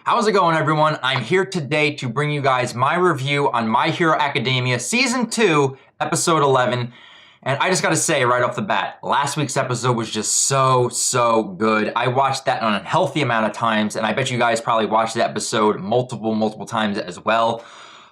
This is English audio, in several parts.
How's it going, everyone? I'm here today to bring you guys my review on My Hero Academia Season 2, Episode 11. And I just gotta say right off the bat, last week's episode was just so good. I watched that an unhealthy amount of times, and I bet you guys probably watched the episode multiple times as well.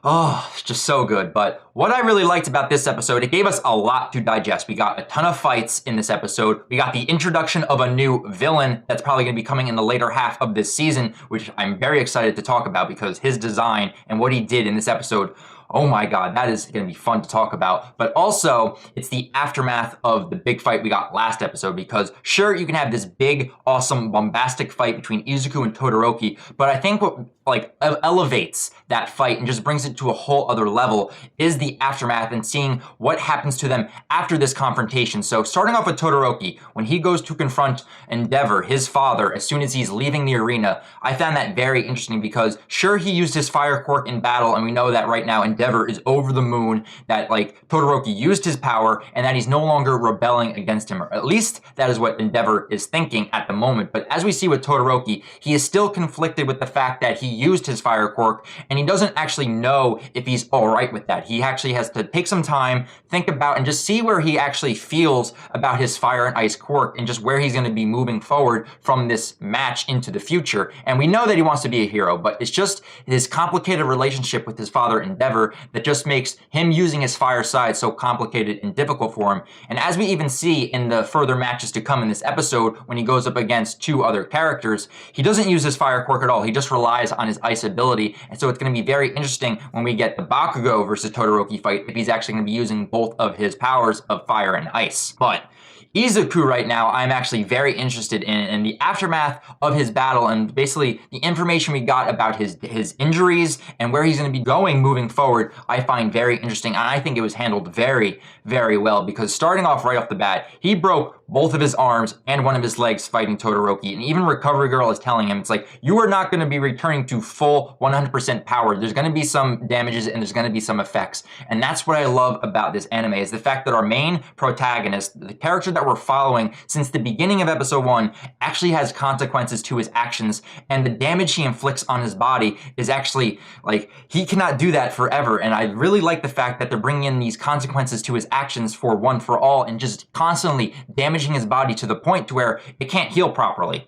Oh, it's just so good. But what I really liked about this episode, it gave us a lot to digest. We got a ton of fights in this episode. We got the introduction of a new villain that's probably going to be coming in the later half of this season, which I'm very excited to talk about because his design and what he did in this episode, oh my god, that is going to be fun to talk about. But also, it's the aftermath of the big fight we got last episode, because sure, you can have this big, awesome, bombastic fight between Izuku and Todoroki, but I think what elevates that fight and just brings it to a whole other level is the aftermath and seeing what happens to them after this confrontation. So starting off with Todoroki, when he goes to confront Endeavor, his father, as soon as he's leaving the arena, I found that very interesting because sure, he used his fire quirk in battle, and we know that right now Endeavor is over the moon, that Todoroki used his power and that he's no longer rebelling against him, or at least that is what Endeavor is thinking at the moment. But as we see with Todoroki, he is still conflicted with the fact that he used his fire quirk and he doesn't actually know if he's all right with that. He actually has to take some time, think about, and just see where he actually feels about his fire and ice quirk and just where he's going to be moving forward from this match into the future. And we know that he wants to be a hero, but it's just his complicated relationship with his father Endeavor that just makes him using his fire side so complicated and difficult for him. And as we even see in the further matches to come in this episode, when he goes up against two other characters, he doesn't use his fire quirk at all. He just relies on his ice ability. And so it's going to be very interesting when we get the Bakugo versus Todoroki fight, if he's actually going to be using both of his powers of fire and ice. But Izuku right now, I'm actually very interested in the aftermath of his battle and basically the information we got about his injuries and where he's going to be going moving forward, I find very interesting. And I think it was handled very well, because starting off right off the bat, he broke both of his arms and one of his legs fighting Todoroki. And even Recovery Girl is telling him, it's like, you are not going to be returning to full 100% power. There's going to be some damages and there's going to be some effects. And that's what I love about this anime, is the fact that our main protagonist, the character that we're following since the beginning of episode 1, actually has consequences to his actions. And the damage he inflicts on his body is actually, he cannot do that forever. And I really like the fact that they're bringing in these consequences to his actions for one for all and just constantly damaging his body to the point to where it can't heal properly.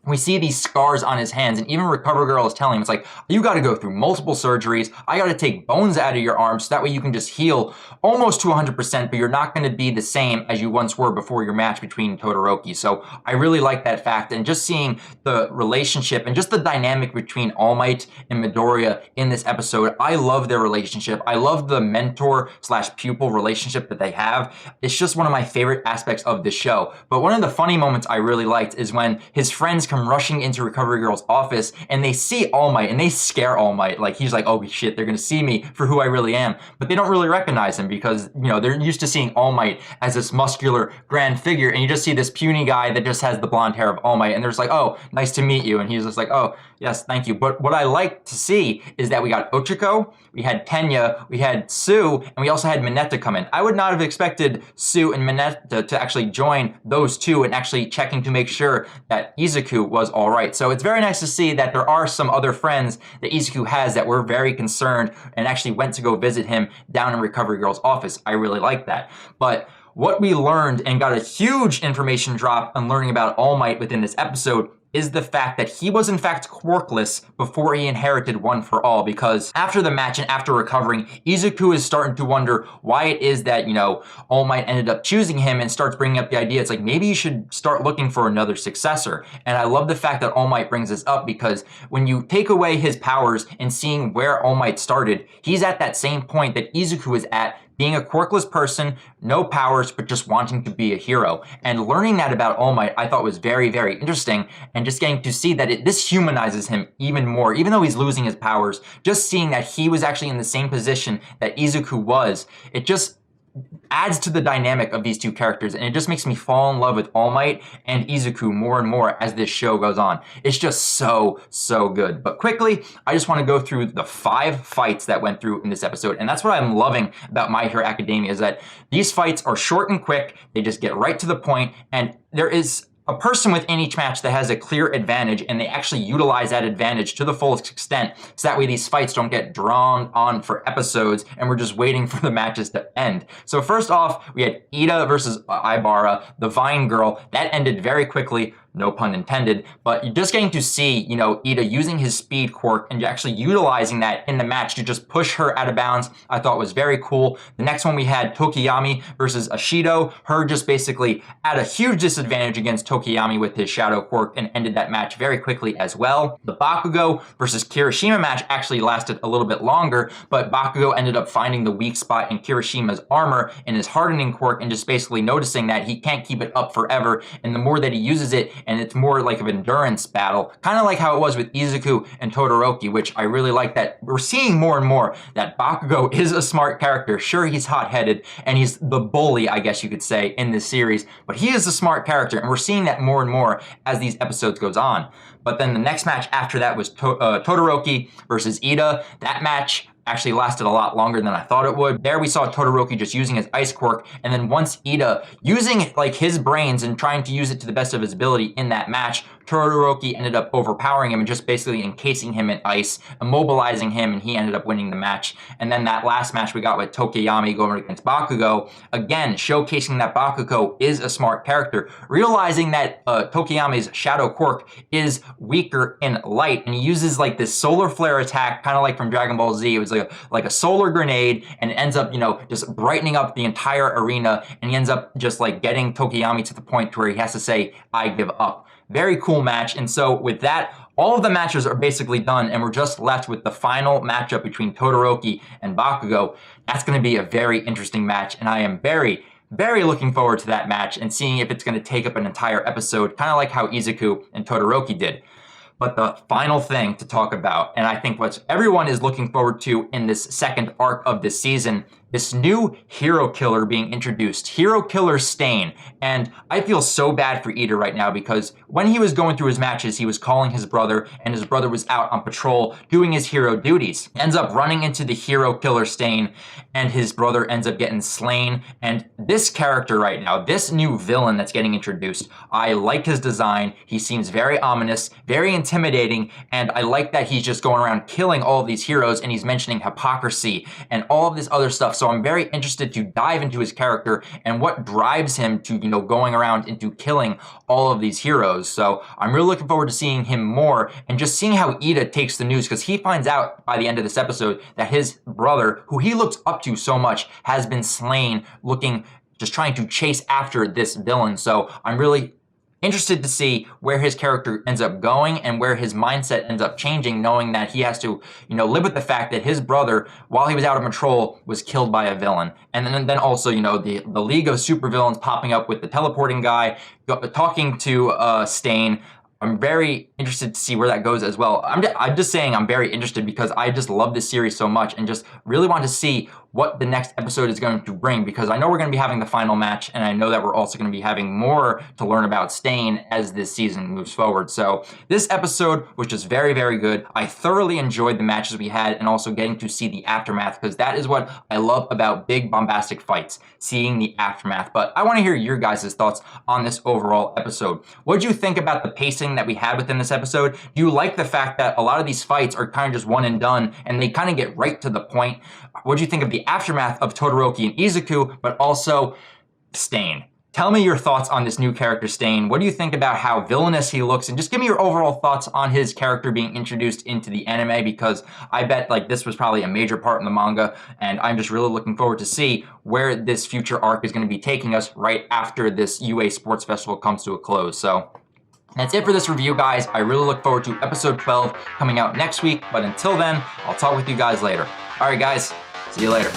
We see these scars on his hands, and even Recover Girl is telling him, it's like, you got to go through multiple surgeries. I got to take bones out of your arms so that way you can just heal almost to 100%, but you're not going to be the same as you once were before your match between Todoroki. So I really like that fact, and just seeing the relationship and just the dynamic between All Might and Midoriya in this episode. I love their relationship. I love the mentor/pupil relationship that they have. It's just one of my favorite aspects of the show. But one of the funny moments I really liked is when his friends come rushing into Recovery Girl's office and they see All Might and they scare All Might. He's like, oh shit, they're gonna see me for who I really am. But they don't really recognize him because, they're used to seeing All Might as this muscular grand figure, and you just see this puny guy that just has the blonde hair of All Might, and they're just like, oh, nice to meet you. And he's just like, oh, yes, thank you. But what I like to see is that we got Ochako, we had Tenya, we had Sue, and we also had Mineta come in. I would not have expected Sue and Mineta to actually join those two and actually checking to make sure that Izuku was all right. So it's very nice to see that there are some other friends that Izuku has that were very concerned and actually went to go visit him down in Recovery Girl's office. I really like that. But what we learned and got a huge information drop on learning about All Might within this episode is the fact that he was in fact quirkless before he inherited One for All, because after the match and after recovering, Izuku is starting to wonder why it is that, All Might ended up choosing him, and starts bringing up the idea, it's like, maybe you should start looking for another successor. And I love the fact that All Might brings this up, because when you take away his powers and seeing where All Might started, he's at that same point that Izuku is at, being a quirkless person, no powers, but just wanting to be a hero. And learning that about All Might, I thought was very interesting, and just getting to see that this humanizes him even more, even though he's losing his powers. Just seeing that he was actually in the same position that Izuku was, it just adds to the dynamic of these two characters, and it just makes me fall in love with All Might and Izuku more and more as this show goes on. It's just so good. But quickly, I just want to go through the 5 fights that went through in this episode, and that's what I'm loving about My Hero Academia, is that these fights are short and quick. They just get right to the point, and there is a person within each match that has a clear advantage, and they actually utilize that advantage to the fullest extent, so that way these fights don't get drawn on for episodes and we're just waiting for the matches to end. So first off, we had Ida versus Ibara, the Vine Girl. That ended very quickly. No pun intended, but you're just getting to see, Ida using his speed quirk and actually utilizing that in the match to just push her out of bounds. I thought was very cool. The next one we had Tokiyami versus Ashido. Her just basically at a huge disadvantage against Tokiyami with his shadow quirk and ended that match very quickly as well. The Bakugo versus Kirishima match actually lasted a little bit longer, but Bakugo ended up finding the weak spot in Kirishima's armor in his hardening quirk and just basically noticing that he can't keep it up forever, and the more that he uses it, and it's more like an endurance battle, kind of like how it was with Izuku and Todoroki, which I really like that we're seeing more and more that Bakugo is a smart character. Sure, he's hot-headed, and he's the bully, I guess you could say, in this series, but he is a smart character, and we're seeing that more and more as these episodes goes on. But then the next match after that was Todoroki versus Ida. That match actually lasted a lot longer than I thought it would. There we saw Todoroki just using his ice quirk, and then once Ida using like his brains and trying to use it to the best of his ability in that match, Todoroki ended up overpowering him and just basically encasing him in ice, immobilizing him, and he ended up winning the match. And then that last match we got with Tokiyami going against Bakugo, again, showcasing that Bakugo is a smart character, realizing that Tokiyami's shadow quirk is weaker in light, and he uses like this solar flare attack, kind of like from Dragon Ball Z. It was like a solar grenade, and it ends up, just brightening up the entire arena, and he ends up just like getting Tokiyami to the point where he has to say, I give up. Very cool match. And so with that, all of the matches are basically done, and we're just left with the final matchup between Todoroki and Bakugo. That's going to be a very interesting match, and I am very, very looking forward to that match and seeing if it's going to take up an entire episode, kind of like how Izuku and Todoroki did. But the final thing to talk about, and I think what everyone is looking forward to in this second arc of this season, this new hero killer being introduced, Hero Killer Stain. And I feel so bad for Ida right now because when he was going through his matches, he was calling his brother, and his brother was out on patrol doing his hero duties. Ends up running into the Hero Killer Stain, and his brother ends up getting slain. And this character right now, this new villain that's getting introduced, I like his design. He seems very ominous, very intimidating, and I like that he's just going around killing all of these heroes, and he's mentioning hypocrisy and all of this other stuff. So I'm very interested to dive into his character and what drives him to, going around into killing all of these heroes. So I'm really looking forward to seeing him more and just seeing how Ida takes the news, because he finds out by the end of this episode that his brother, who he looks up to so much, has been slain, just trying to chase after this villain. So I'm really interested to see where his character ends up going and where his mindset ends up changing, knowing that he has to, live with the fact that his brother, while he was out of patrol, was killed by a villain. And then also, the League of Supervillains popping up with the teleporting guy, talking to Stain. I'm very interested to see where that goes as well. I'm just saying I'm very interested because I just love this series so much and just really want to see what the next episode is going to bring, because I know we're going to be having the final match, and I know that we're also going to be having more to learn about Stain as this season moves forward. So this episode was just very, very good. I thoroughly enjoyed the matches we had and also getting to see the aftermath, because that is what I love about big bombastic fights, seeing the aftermath. But I want to hear your guys' thoughts on this overall episode. What did you think about the pacing that we had within this episode? Do you like the fact that a lot of these fights are kind of just one and done and they kind of get right to the point? What do you think of the aftermath of Todoroki and Izuku, but also Stain? Tell me your thoughts on this new character, Stain. What do you think about how villainous he looks? And just give me your overall thoughts on his character being introduced into the anime, because I bet this was probably a major part in the manga, and I'm just really looking forward to see where this future arc is going to be taking us right after this UA Sports Festival comes to a close. So that's it for this review, guys. I really look forward to episode 12 coming out next week, but until then, I'll talk with you guys later. All right, guys, see you later.